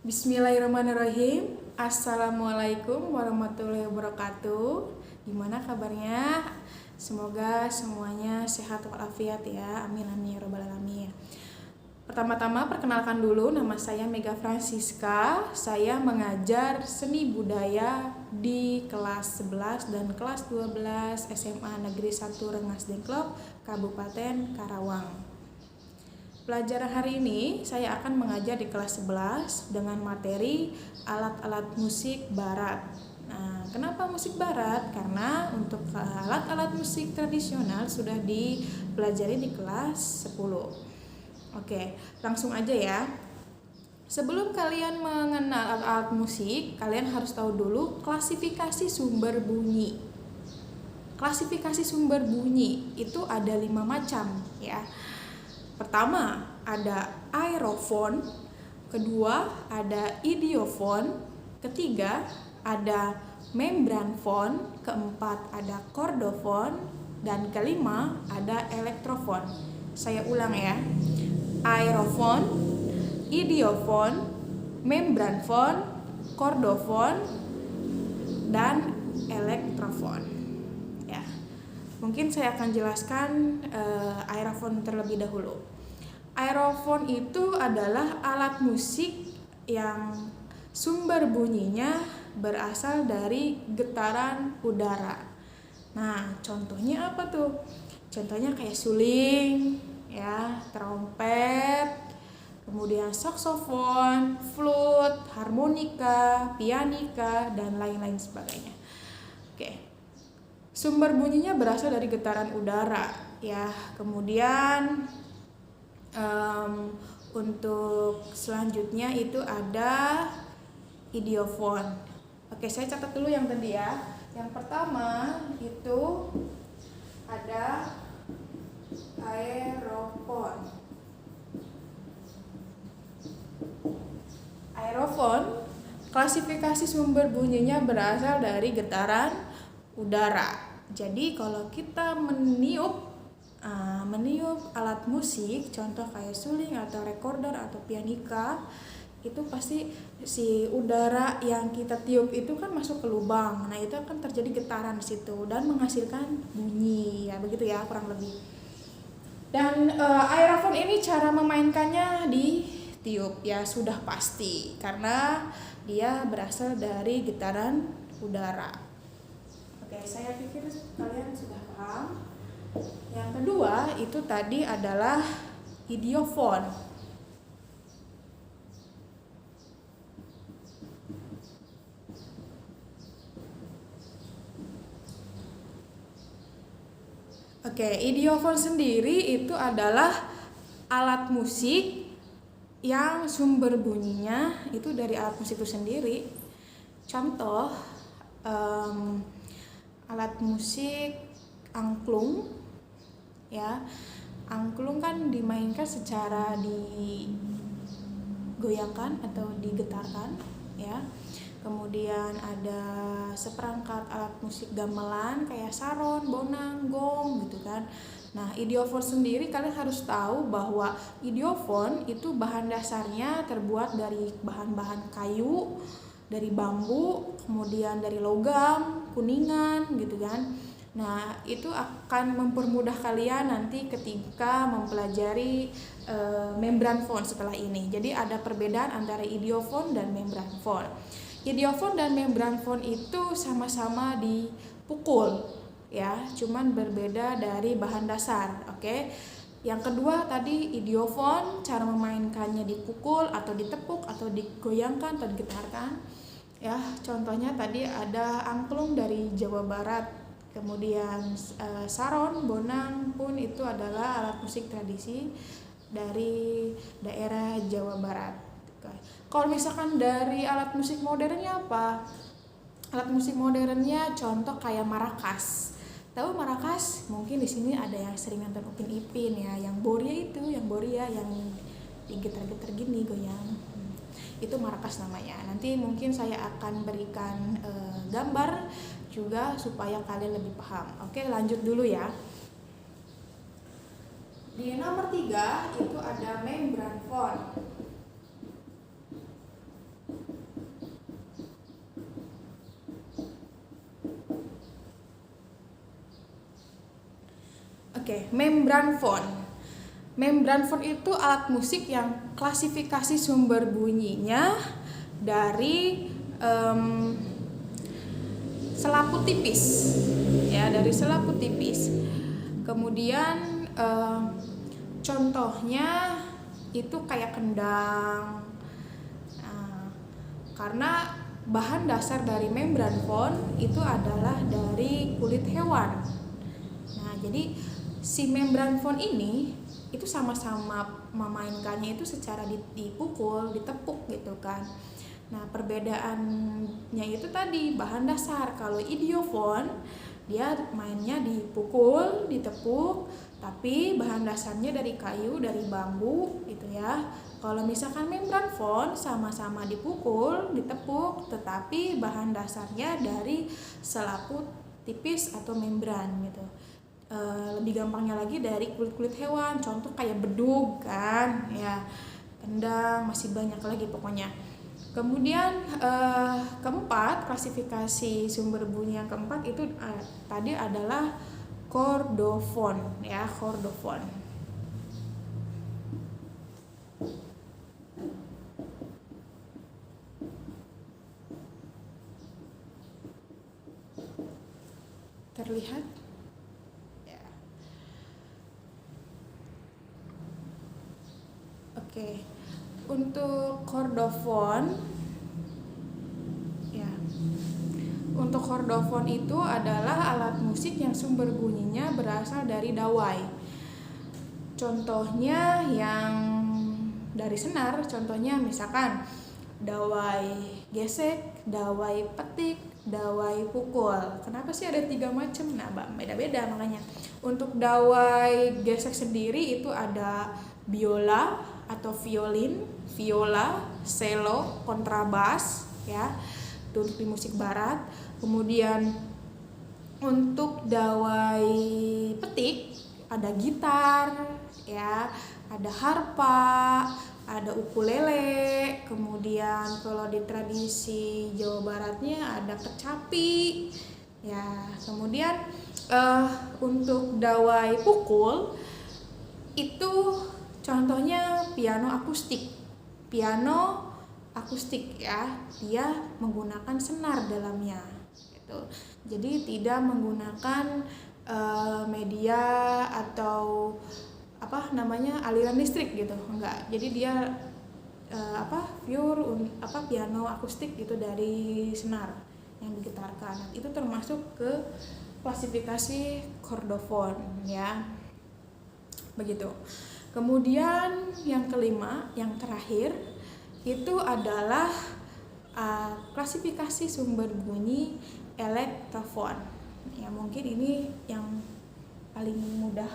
Bismillahirrahmanirrahim. Assalamualaikum warahmatullahi wabarakatuh. Gimana kabarnya? Semoga semuanya sehat walafiat ya. Amin amin ya rabbal alamin. Pertama-tama perkenalkan dulu, nama saya Mega Francisca. Saya mengajar seni budaya di kelas 11 dan kelas 12 SMA Negeri 1 Rengas Dengklok, Kabupaten Karawang. Pelajaran hari ini saya akan mengajar di kelas 11 dengan materi alat-alat musik barat. Nah, kenapa musik barat? Karena untuk alat-alat musik tradisional sudah dipelajari di kelas 10. Oke, langsung aja ya. Sebelum kalian mengenal alat-alat musik, kalian harus tahu dulu klasifikasi sumber bunyi. Klasifikasi sumber bunyi itu ada 5 macam ya. Pertama ada aerofon, kedua ada idiofon, ketiga ada membranfon, keempat ada kordofon, dan kelima ada elektrofon. Saya ulang ya. Aerofon, idiofon, membranfon, kordofon, dan elektrofon. Ya. Mungkin saya akan jelaskan aerofon terlebih dahulu. Aerofon itu adalah alat musik yang sumber bunyinya berasal dari getaran udara. Nah, contohnya apa tuh? Contohnya kayak suling, ya, trompet, kemudian saksofon, flute, harmonika, pianika, dan lain-lain sebagainya. Oke. Sumber bunyinya berasal dari getaran udara, ya. Kemudian untuk selanjutnya itu ada idiofon. Oke, saya catat dulu yang tadi ya. Yang pertama itu ada aerofon. Aerofon, klasifikasi sumber bunyinya berasal dari getaran udara. Jadi kalau kita meniup alat musik, contoh kayak suling atau recorder atau pianika, itu pasti si udara yang kita tiup itu kan masuk ke lubang. Nah, itu akan terjadi getaran di situ dan menghasilkan bunyi, ya begitu ya kurang lebih. Dan aerofon ini cara memainkannya di tiup ya sudah pasti karena dia berasal dari getaran udara. Oke, saya pikir kalian sudah paham. Yang kedua itu tadi adalah idiofon. Oke, idiofon sendiri itu adalah alat musik yang sumber bunyinya itu dari alat musik itu sendiri. Contoh alat musik angklung, ya. Angklung kan dimainkan secara digoyangkan atau digetarkan, ya. Kemudian ada seperangkat alat musik gamelan kayak saron, bonang, gong gitu kan. Nah, idiofon sendiri kalian harus tahu bahwa idiofon itu bahan dasarnya terbuat dari bahan-bahan kayu, dari bambu, kemudian dari logam, kuningan gitu kan. Nah, itu akan mempermudah kalian nanti ketika mempelajari membranfon setelah ini. Jadi ada perbedaan antara idiofon dan membranfon. Idiofon dan membranfon itu sama-sama dipukul, ya, cuman berbeda dari bahan dasar. Oke. Yang kedua tadi idiofon, cara memainkannya dipukul atau ditepuk atau digoyangkan atau digetarkan. Ya, contohnya tadi ada angklung dari Jawa Barat. Kemudian saron, bonang pun itu adalah alat musik tradisi dari daerah Jawa Barat. Kalau misalkan dari alat musik modernnya apa? Alat musik modernnya contoh kayak marakas. Tahu marakas? Mungkin di sini ada yang sering nonton Upin Ipin ya, yang boria itu, yang digetar-getar gini goyang. Itu marakas namanya. Nanti mungkin saya akan berikan gambar juga supaya kalian lebih paham. Oke, lanjut dulu ya. Di nomor 3 itu ada membranfon. Membranphone. Membranphone itu alat musik yang klasifikasi sumber bunyinya dari selaput tipis, ya, dari selaput tipis. Kemudian contohnya itu kayak kendang. Nah, karena bahan dasar dari membranphone itu adalah dari kulit hewan. Nah, jadi si membranphone ini itu sama-sama memainkannya itu secara dipukul, ditepuk gitu kan. Nah, perbedaannya itu tadi bahan dasar. Kalau idiophone dia mainnya dipukul, ditepuk, tapi bahan dasarnya dari kayu, dari bambu gitu ya. Kalau misalkan membranphone sama-sama dipukul, ditepuk, tetapi bahan dasarnya dari selaput tipis atau membran gitu. Lebih gampangnya lagi dari kulit-kulit hewan, contoh kayak bedug kan, ya, kendang, masih banyak lagi pokoknya. Kemudian keempat, klasifikasi sumber bunyi yang keempat itu tadi adalah chordophone, ya, chordophone. Terlihat? Ya. Oke. Untuk chordophone, ya. Untuk chordophone itu adalah alat musik yang sumber bunyinya berasal dari dawai. Contohnya yang dari senar, contohnya misalkan dawai gesek, dawai petik, dawai pukul. Kenapa sih ada 3 macam? Nah, beda-beda makanya. Untuk dawai gesek sendiri itu ada biola atau violin, viola, cello, kontrabas, ya. Itu untuk di musik barat. Kemudian untuk dawai petik ada gitar, ya, ada harpa, ada ukulele. Kemudian kalau di tradisi Jawa Baratnya ada kecapi, ya. Kemudian untuk dawai pukul itu contohnya piano akustik. Piano akustik, ya, dia menggunakan senar dalamnya gitu. Jadi tidak menggunakan media atau aliran listrik gitu, enggak. Jadi dia pure piano akustik gitu dari senar yang digetarkan. Itu termasuk ke klasifikasi chordophone, ya. Begitu. Kemudian yang kelima, yang terakhir itu adalah klasifikasi sumber bunyi elektrophone. Ya, mungkin ini yang paling mudah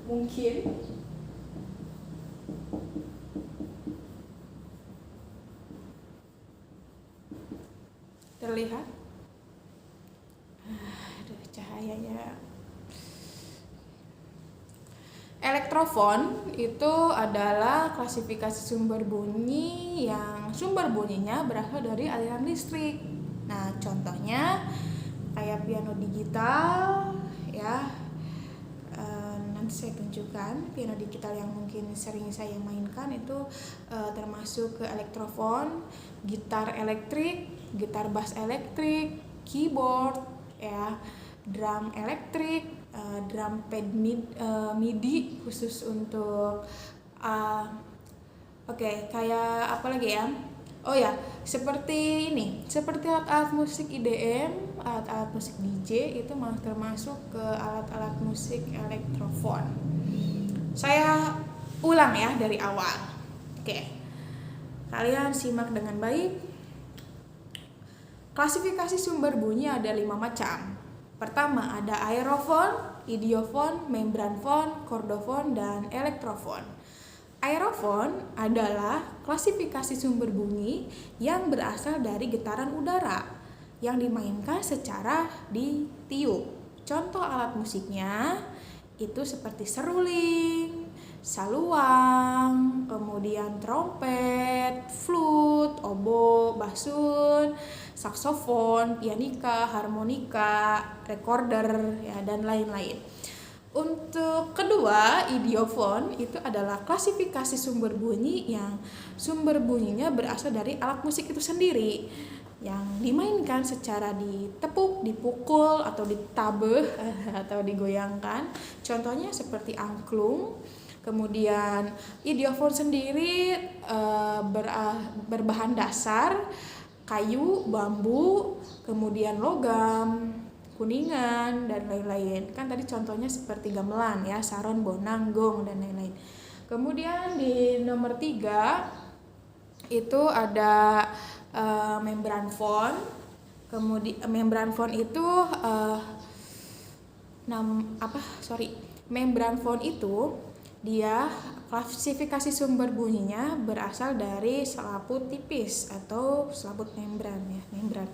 mungkin. Terlihat? Aduh, cahayanya. Elektrophone itu adalah klasifikasi sumber bunyi yang sumber bunyinya berasal dari aliran listrik. Nah, contohnya kayak piano digital, ya. Nanti saya tunjukkan piano digital yang mungkin sering saya mainkan itu termasuk ke elektrophone, gitar elektrik, gitar bass elektrik, keyboard, ya, drum elektrik, drum pad MIDI khusus untuk kayak apa lagi ya? Oh ya, seperti ini, seperti alat-alat musik IDM, alat-alat musik DJ itu termasuk ke alat-alat musik elektrophone. Saya ulang ya dari awal. Oke, kalian simak dengan baik. Klasifikasi sumber bunyi ada 5 macam. Pertama ada aerophone, idiophone, membranphone, chordophone, dan elektrophone. Aerophone adalah klasifikasi sumber bunyi yang berasal dari getaran udara yang dimainkan secara ditiup. Contoh alat musiknya itu seperti seruling, saluang, kemudian trompet, flute, oboe, basun, saksofon, pianika, harmonika, recorder, ya, dan lain-lain. Untuk kedua, idiofon itu adalah klasifikasi sumber bunyi yang sumber bunyinya berasal dari alat musik itu sendiri yang dimainkan secara ditepuk, dipukul, atau ditabeh atau digoyangkan. Contohnya seperti angklung. Kemudian idiofon sendiri berbahan dasar kayu, bambu, kemudian logam, kuningan, dan lain-lain. Kan tadi contohnya seperti gamelan ya, saron, bonang, gong, dan lain-lain. Kemudian di nomor 3 itu ada membran fon. Kemudian membran fon itu membran fon itu dia klasifikasi sumber bunyinya berasal dari selaput tipis atau selaput membran ya, membran.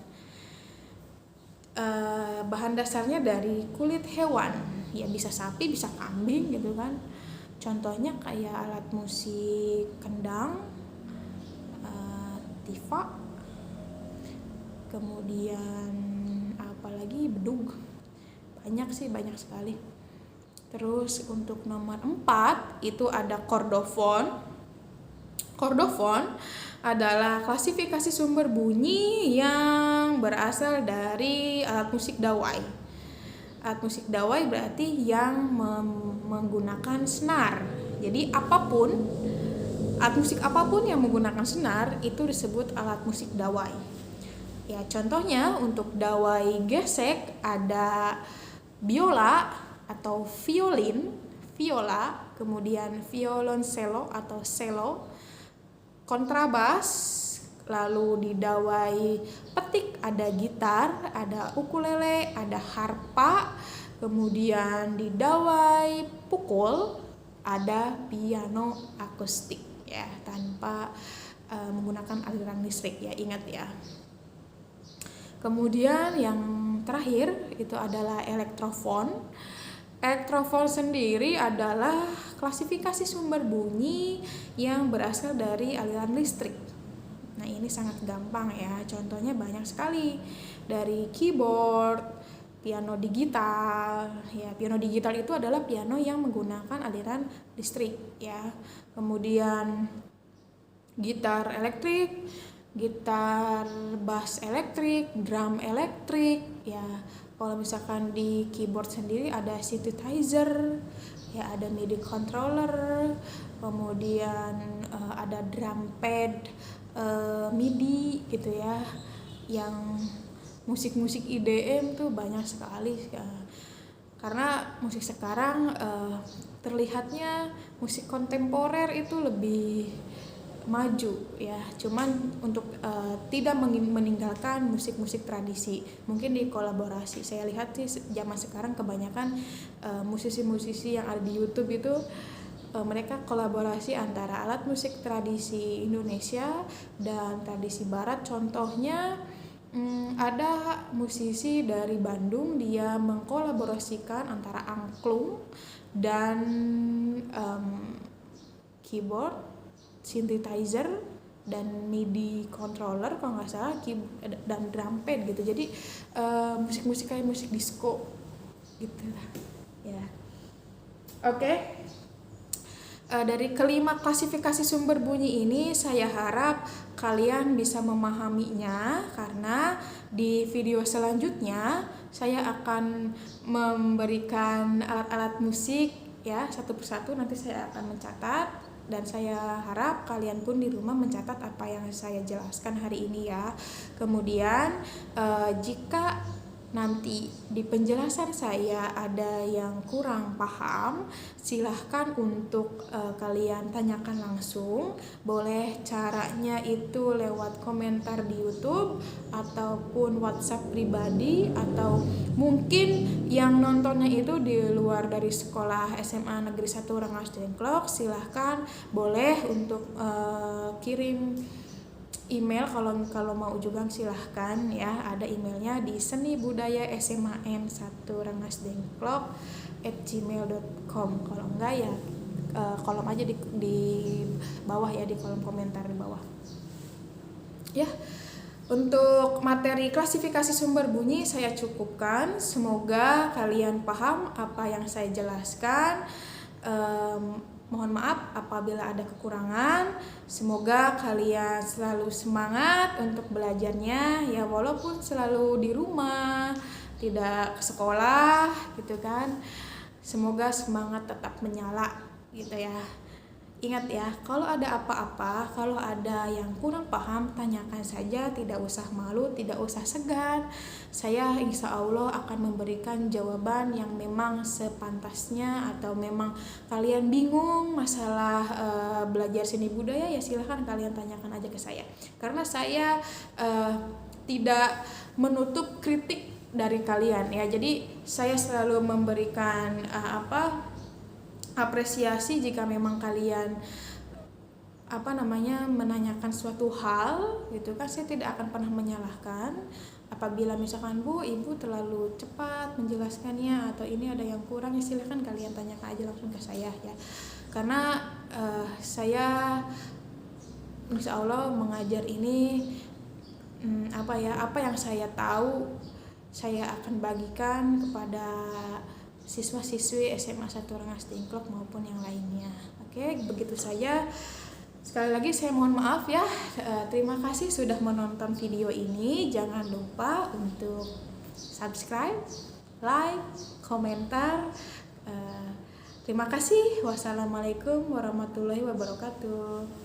Bahan dasarnya dari kulit hewan, ya bisa sapi, bisa kambing gitu kan. Contohnya kayak alat musik kendang, tifa, kemudian apalagi bedug. Banyak sekali. Terus untuk nomor 4 itu ada kordofon. Kordofon adalah klasifikasi sumber bunyi yang berasal dari alat musik dawai. Alat musik dawai berarti yang menggunakan senar. Jadi alat musik apapun yang menggunakan senar itu disebut alat musik dawai. Ya, contohnya untuk dawai gesek ada biola atau viola, kemudian violoncello atau cello, kontrabas, lalu di dawai petik ada gitar, ada ukulele, ada harpa, kemudian di dawai pukul ada piano akustik ya, tanpa menggunakan aliran listrik ya, ingat ya. Kemudian yang terakhir itu adalah elektrofon. Elektrofon sendiri adalah klasifikasi sumber bunyi yang berasal dari aliran listrik. Nah, ini sangat gampang ya, contohnya banyak sekali. Dari keyboard, piano digital. Ya, piano digital itu adalah piano yang menggunakan aliran listrik ya. Kemudian gitar elektrik, gitar bass elektrik, drum elektrik ya. Kalau misalkan di keyboard sendiri ada synthesizer, ya ada MIDI controller, kemudian ada drum pad MIDI gitu ya. Yang musik-musik IDM tuh banyak sekali ya. Karena musik sekarang terlihatnya musik kontemporer itu lebih maju ya, cuman untuk tidak meninggalkan musik-musik tradisi. Mungkin di kolaborasi, saya lihat sih zaman sekarang kebanyakan musisi-musisi yang ada di YouTube itu mereka kolaborasi antara alat musik tradisi Indonesia dan tradisi Barat. Contohnya ada musisi dari Bandung, dia mengkolaborasikan antara angklung dan keyboard, synthesizer, dan MIDI controller kalau nggak salah, dan drum pad gitu. Jadi musik-musik kayak musik disco gitu lah ya. Oke. Dari kelima klasifikasi sumber bunyi ini saya harap kalian bisa memahaminya, karena di video selanjutnya saya akan memberikan alat-alat musik ya, satu persatu nanti saya akan mencatat, dan saya harap kalian pun di rumah mencatat apa yang saya jelaskan hari ini ya. Kemudian jika nanti di penjelasan saya ada yang kurang paham, silahkan untuk kalian tanyakan langsung. Boleh caranya itu lewat komentar di YouTube ataupun WhatsApp pribadi, atau mungkin yang nontonnya itu di luar dari sekolah SMA Negeri 1 Rengas Dengklok, silahkan boleh untuk kirim email kalau mau juga silahkan ya, ada emailnya di senibudaya-sma1rengasdengklok@gmail.com. kalau enggak ya kolom aja di bawah ya, di kolom komentar di bawah ya. Untuk materi klasifikasi sumber bunyi saya cukupkan. Semoga kalian paham apa yang saya jelaskan. Mohon maaf apabila ada kekurangan. Semoga kalian selalu semangat untuk belajarnya ya, walaupun selalu di rumah, tidak ke sekolah gitu kan. Semoga semangat tetap menyala gitu ya. Ingat ya, kalau ada apa-apa, kalau ada yang kurang paham, tanyakan saja, tidak usah malu, tidak usah segan. Saya insya Allah akan memberikan jawaban yang memang sepantasnya. Atau memang kalian bingung masalah belajar seni budaya, ya silahkan kalian tanyakan aja ke saya. Karena saya tidak menutup kritik dari kalian ya. Jadi saya selalu memberikan apresiasi jika memang kalian menanyakan suatu hal gitu kan. Saya tidak akan pernah menyalahkan. Apabila misalkan Bu, Ibu terlalu cepat menjelaskannya atau ini ada yang kurang, ya silakan kalian tanyakan aja langsung ke saya ya. Karena saya insya Allah mengajar ini apa yang saya tahu saya akan bagikan kepada siswa-siswi SMA 1 Rengas Dengklok maupun yang lainnya. Oke, begitu saja. Sekali lagi saya mohon maaf ya. Terima kasih sudah menonton video ini. Jangan lupa untuk subscribe, like, komentar. Terima kasih. Wassalamualaikum warahmatullahi wabarakatuh.